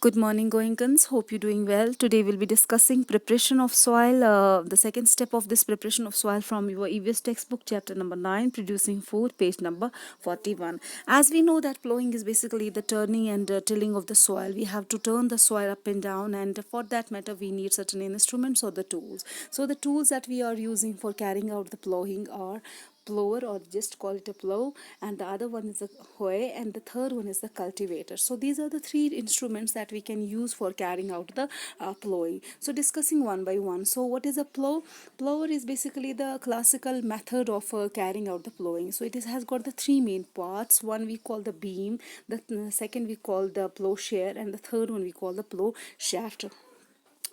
Good morning, Goenkans. Hope you're doing well. Today we'll be discussing preparation of soil, the second step of this preparation of soil from your EVS textbook, chapter number 9, producing food, page number 41. As we know that plowing is basically the turning and tilling of the soil. We have to turn the soil up and down, and for that matter, we need certain instruments or the tools. So the tools that we are using for carrying out the plowing are plower, or just call it a plow, and the other one is a hoe, and the third one is the cultivator. So these are the three instruments that we can use for carrying out the plowing. So discussing one by one. So what is a plow? Plower is basically the classical method of carrying out the plowing. So has got the three main parts. One we call the beam, the second we call the plowshare, and the third one we call the plow shaft.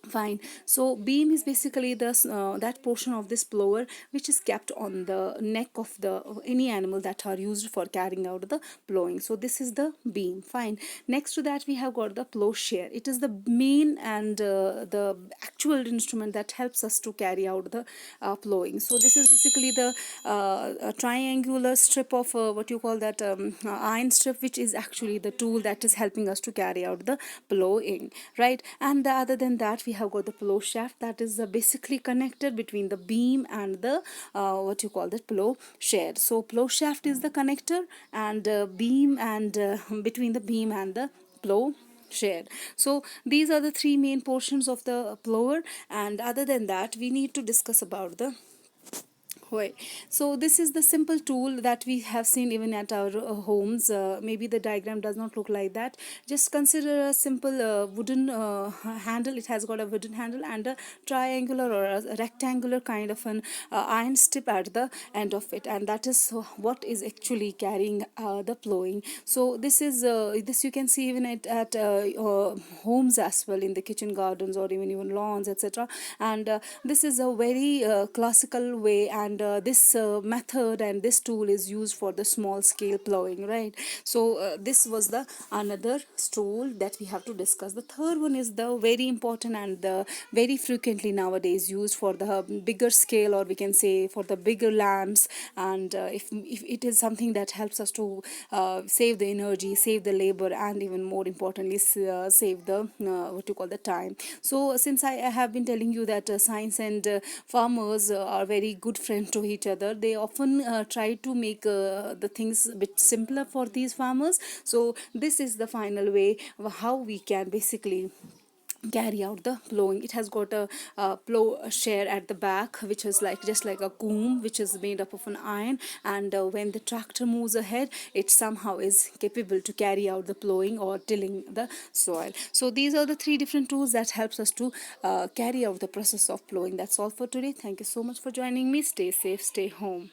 Fine. So beam is basically the that portion of this plower which is kept on the neck of the any animal that are used for carrying out the plowing. So this is the beam. Fine. Next to that we have got the plowshare. It is the main and the actual instrument that helps us to carry out the plowing. So this is basically the triangular strip of what you call that iron strip, which is actually the tool that is helping us to carry out the plowing, right? And other than that, we have got the plow shaft that is basically connected between the beam and the what you call the plow share. So plow shaft is the connector, and beam and between the beam and the plow share. So these are the three main portions of the plower, and other than that we need to discuss about the way. So this is the simple tool that we have seen even at our homes. Maybe the diagram does not look like that. Just consider a simple wooden handle. It has got a wooden handle and a triangular or a rectangular kind of an iron strip at the end of it, and that is what is actually carrying the plowing. So this is this you can see even at homes as well, in the kitchen gardens or even lawns, etc. And this is a very classical way, and this method and this tool is used for the small scale plowing, right? So this was the another tool that we have to discuss. The third one is the very important and the very frequently nowadays used for the bigger scale, or we can say for the bigger lands, and if it is something that helps us to save the energy, save the labor, and even more importantly save the what you call the time. So since I have been telling you that science and farmers are very good friends to each other, they often try to make the things a bit simpler for these farmers. So this is the final way how we can basically carry out the plowing. It has got a plow share at the back, which is like just like a comb, which is made up of an iron, and when the tractor moves ahead, it somehow is capable to carry out the plowing or tilling the soil. So these are the three different tools that helps us to carry out the process of plowing. That's all for today. Thank you so much for joining me. Stay safe, stay home.